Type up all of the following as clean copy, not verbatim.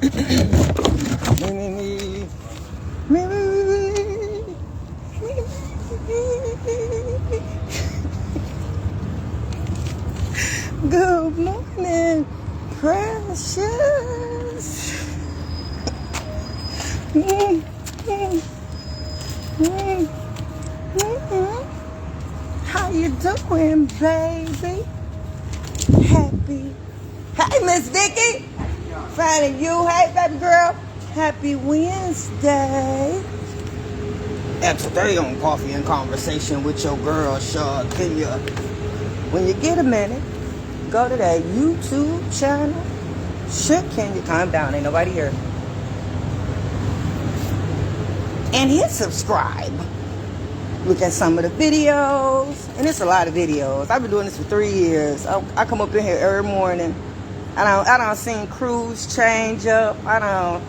Good morning, precious. How you doing, baby? Happy. Hey, Miss Vicky. Finding you. Hey, baby girl. Happy Wednesday. And today on Coffee and Conversation with your girl, Shakenya. When you get a minute, go to that YouTube channel. Shakenya, calm down. Ain't nobody here. And hit subscribe. Look at some of the videos. And it's a lot of videos. I've been doing this for 3 years. I come up in here every morning. I done seen crews change up. I'm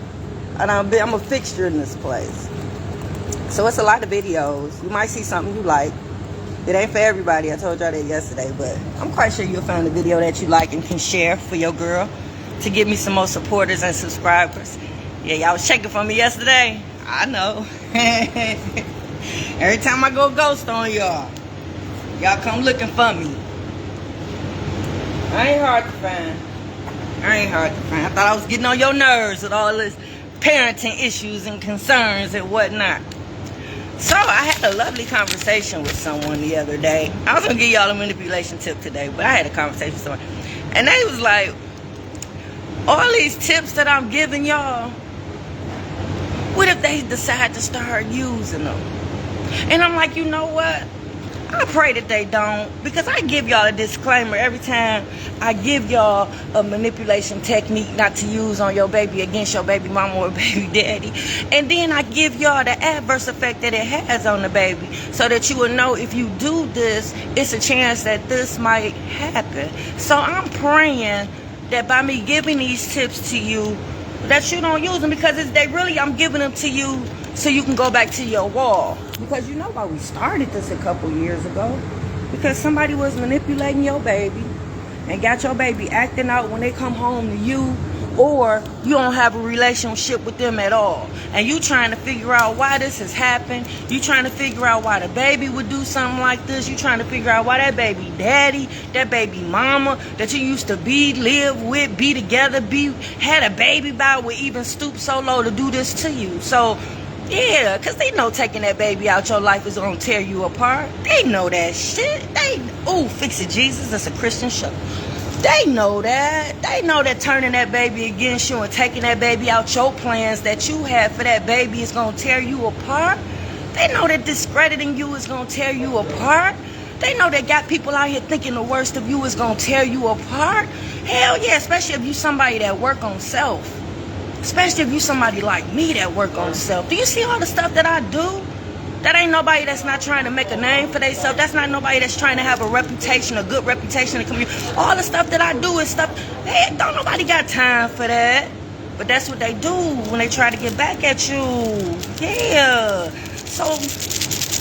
a fixture in this place. So it's a lot of videos. You might see something you like. It ain't for everybody. I told y'all that yesterday, but I'm quite sure you'll find a video that you like and can share for your girl to give me some more supporters and subscribers. Yeah, y'all was checking for me yesterday. I know. Every time I go ghost on y'all come looking for me. I ain't hard to find. I thought I was getting on your nerves with all this parenting issues and concerns and whatnot. So I had a lovely conversation with someone the other day. I was going to give y'all a manipulation tip today, but I had a conversation with someone. And they was like, all these tips that I'm giving y'all, what if they decide to start using them? And I'm like, you know what? I pray that they don't, because I give y'all a disclaimer every time I give y'all a manipulation technique not to use on your baby against your baby mama or baby daddy. And then I give y'all the adverse effect that it has on the baby, so that you will know if you do this, it's a chance that this might happen. So I'm praying that by me giving these tips to you, that you don't use them, because I'm giving them to you so you can go back to your wall. Because you know why we started this a couple years ago? Because somebody was manipulating your baby and got your baby acting out when they come home to you, or you don't have a relationship with them at all. And you trying to figure out why this has happened. You trying to figure out why the baby would do something like this. You trying to figure out why that baby daddy, that baby mama that you used to live with, be together, had a baby by would even stoop so low to do this to you. So yeah, because they know taking that baby out your life is going to tear you apart. They know that shit. Fix it, Jesus. It's a Christian show. They know that. They know that turning that baby against you and taking that baby out your plans that you had for that baby is going to tear you apart. They know that discrediting you is going to tear you apart. They know that got people out here thinking the worst of you is going to tear you apart. Hell yeah, especially if you somebody that work on self. Especially if you somebody like me that work on self. Do you see all the stuff that I do? That ain't nobody that's not trying to make a name for themselves. That's not nobody that's trying to have a reputation, a good reputation in the community. All the stuff that I do is stuff, hey, don't nobody got time for that. But that's what they do when they try to get back at you. Yeah. So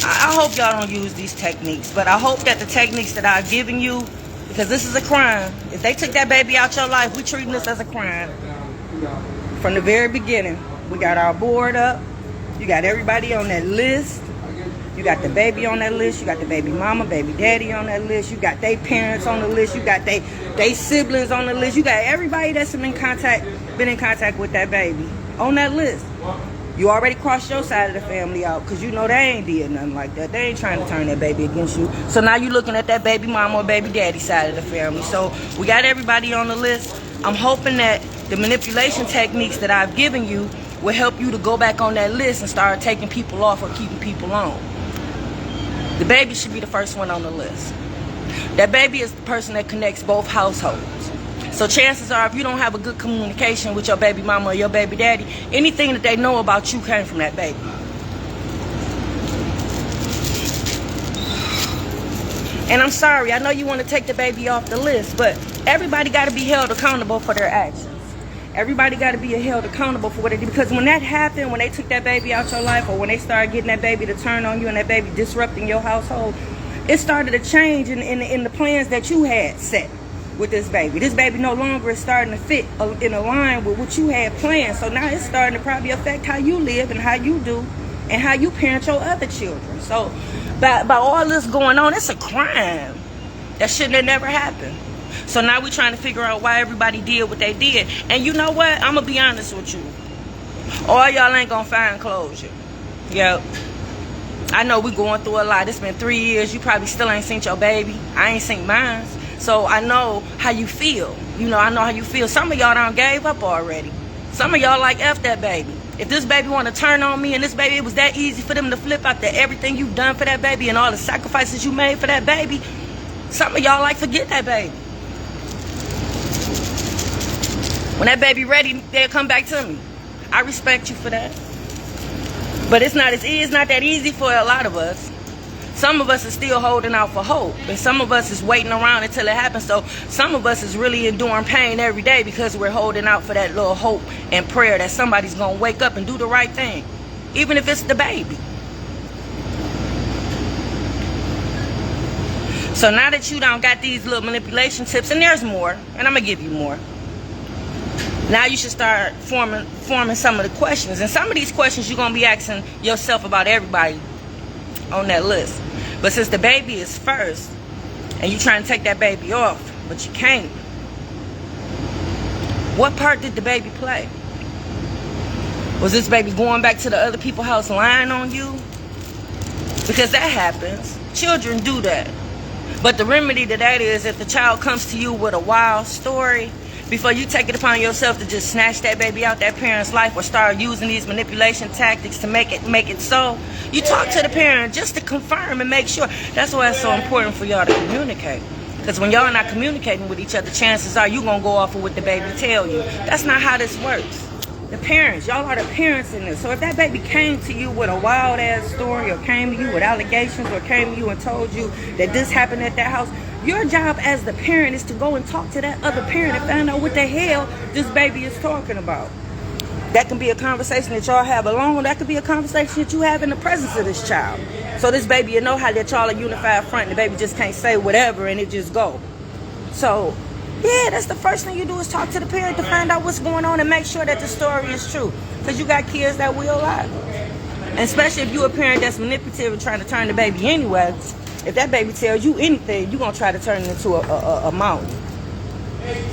I hope y'all don't use these techniques. But I hope that the techniques that I've given you, because this is a crime. If they took that baby out your life, we treating this as a crime. From the very beginning, we got our board up. You got everybody on that list. You got the baby on that list. You got the baby mama, baby daddy on that list. You got their parents on the list. You got they siblings on the list. You got everybody that's been in contact with that baby on that list. You already crossed your side of the family out, because you know they ain't did nothing like that. They ain't trying to turn that baby against you. So now you're looking at that baby mama or baby daddy side of the family. So we got everybody on the list. I'm hoping that the manipulation techniques that I've given you will help you to go back on that list and start taking people off or keeping people on. The baby should be the first one on the list. That baby is the person that connects both households. So chances are, if you don't have a good communication with your baby mama or your baby daddy, anything that they know about you came from that baby. And I'm sorry, I know you want to take the baby off the list, but everybody got to be held accountable for their actions. Everybody got to be held accountable for what they did. Because when that happened, when they took that baby out your life, or when they started getting that baby to turn on you and that baby disrupting your household, it started to change in the plans that you had set. with this baby. This baby no longer is starting to fit in a line with what you had planned. So now it's starting to probably affect how you live and how you do and how you parent your other children. So by all this going on, it's a crime that shouldn't have never happened. So now we're trying to figure out why everybody did what they did. And you know what? I'm going to be honest with you. All y'all ain't going to find closure. Yep. I know we going through a lot. It's been 3 years. You probably still ain't seen your baby. I ain't seen mine. So I know how you feel. You know, I know how you feel. Some of y'all done gave up already. Some of y'all like F that baby. If this baby want to turn on me and this baby, it was that easy for them to flip after everything you've done for that baby and all the sacrifices you made for that baby, some of y'all like forget that baby. When that baby ready, they'll come back to me. I respect you for that. But it's not that easy for a lot of us. Some of us are still holding out for hope. And some of us is waiting around until it happens. So some of us is really enduring pain every day because we're holding out for that little hope and prayer that somebody's going to wake up and do the right thing. Even if it's the baby. So now that you done got these little manipulation tips, and there's more, and I'm going to give you more. Now you should start forming some of the questions. And some of these questions you're going to be asking yourself about everybody on that list. But since the baby is first, and you're trying to take that baby off, but you can't, what part did the baby play? Was this baby going back to the other people's house lying on you? Because that happens. Children do that. But the remedy to that is if the child comes to you with a wild story, before you take it upon yourself to just snatch that baby out that parent's life or start using these manipulation tactics to make it so, you talk to the parent just to confirm and make sure. That's why it's so important for y'all to communicate. Because when y'all not communicating with each other, chances are you going to go off of what the baby tell you. That's not how this works. The parents, y'all are the parents in this. So if that baby came to you with a wild ass story or came to you with allegations or came to you and told you that this happened at that house, your job as the parent is to go and talk to that other parent and find out what the hell this baby is talking about. That can be a conversation that y'all have alone. That could be a conversation that you have in the presence of this child. So this baby, you know how that y'all are unified front and the baby just can't say whatever and it just go. So, yeah, that's the first thing you do is talk to the parent to find out what's going on and make sure that the story is true. Because you got kids that will lie. And especially if you're a parent that's manipulative and trying to turn the baby anyway. If that baby tells you anything, you're going to try to turn it into a mouth.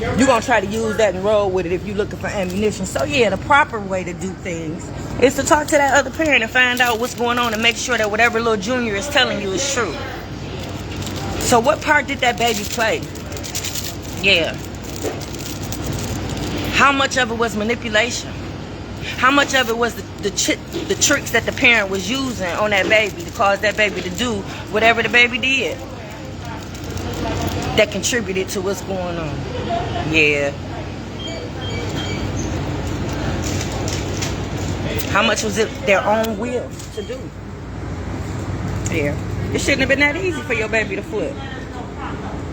You're going to try to use that and roll with it if you're looking for ammunition. So, yeah, the proper way to do things is to talk to that other parent and find out what's going on and make sure that whatever little junior is telling you is true. So what part did that baby play? Yeah. How much of it was manipulation? How much of it was the tricks that the parent was using on that baby to cause that baby to do whatever the baby did that contributed to what's going on? Yeah. How much was it their own will to do? Yeah. It shouldn't have been that easy for your baby to flip.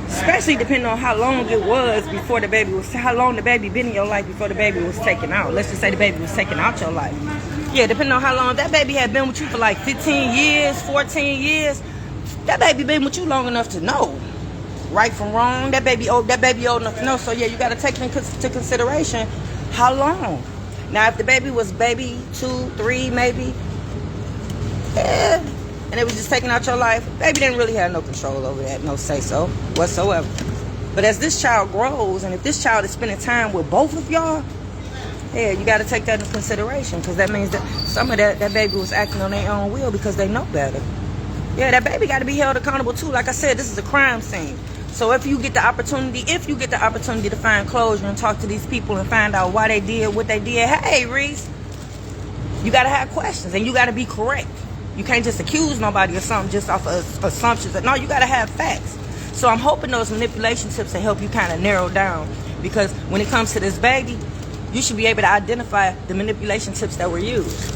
Especially depending on how long it was before the baby was, how long the baby been in your life before the baby was taken out. Let's just say the baby was taken out your life. Yeah, depending on how long that baby had been with you for like 15 years, 14 years, that baby been with you long enough to know right from wrong. That baby old enough to know. So yeah, you got to take into consideration how long. Now, if the baby was baby 2, 3, maybe, yeah, and it was just taking out your life, baby didn't really have no control over that, no say-so whatsoever. But as this child grows, and if this child is spending time with both of y'all, yeah, you got to take that into consideration, because that means that some of that baby was acting on their own will because they know better. Yeah, that baby got to be held accountable too. Like I said, this is a crime scene. So if you get the opportunity to find closure and talk to these people and find out why they did what they did, hey, Reese, you got to have questions and you got to be correct. You can't just accuse nobody of something just off of assumptions. No, you got to have facts. So I'm hoping those manipulation tips will help you kind of narrow down, because when it comes to this baby, you should be able to identify the manipulation tips that were used.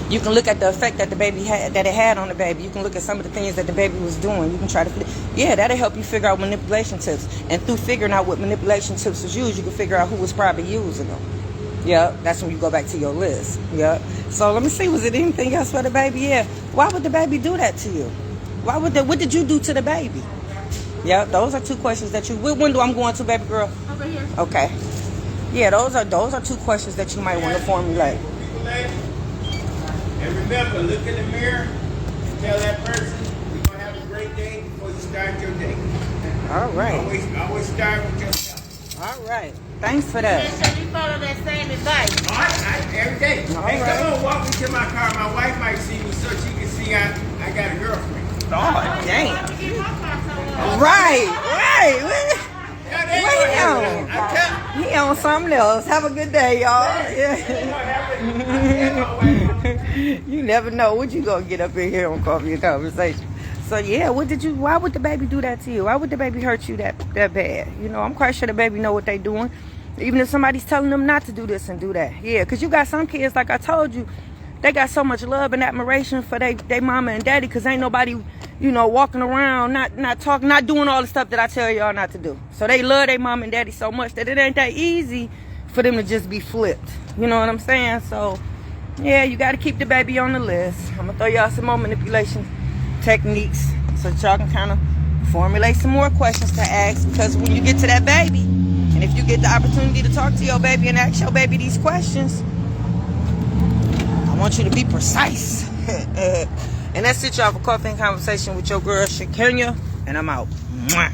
You can look at the effect that the baby had, that it had on the baby. You can look at some of the things that the baby was doing. You can try to, yeah, that'll help you figure out manipulation tips. And through figuring out what manipulation tips was used, you can figure out who was probably using them. Yeah, that's when you go back to your list. Yeah. So let me see, was it anything else for the baby? Yeah. Why would the baby do that to you? What did you do to the baby? Yeah, those are 2 questions that you. What window I'm going to, baby girl? Over here. Okay. Yeah, those are 2 questions that you might want to formulate. And remember, look in the mirror and tell that person you're gonna have a great day before you start your day. All right. Always start with yourself. All right. Thanks for that. Make sure you follow that same advice. All right, every day. Hey, come on, walk me to my car. My wife might see me so she can see I got a girlfriend. Oh, damn. To get my car somewhere. Right. Yeah, they What gonna he have on? it. I tell you. He on something else. Have a good day, y'all. Yeah. You never know what you gonna get up in here on Coffee and Conversation. So yeah, why would the baby do that to you? Why would the baby hurt you that bad? You know, I'm quite sure the baby know what they doing. Even if somebody's telling them not to do this and do that. Yeah, because you got some kids, like I told you, they got so much love and admiration for they mama and daddy, because ain't nobody, you know, walking around, not talking, not doing all the stuff that I tell y'all not to do. So they love their mom and daddy so much that it ain't that easy for them to just be flipped. You know what I'm saying? So, yeah, you got to keep the baby on the list. I'm going to throw y'all some more manipulation techniques so that y'all can kind of formulate some more questions to ask, because when you get to that baby, and if you get the opportunity to talk to your baby and ask your baby these questions, I want you to be precise. And that's it, y'all, for Coffee and Conversation with your girl, Shakenya, and I'm out. Mwah.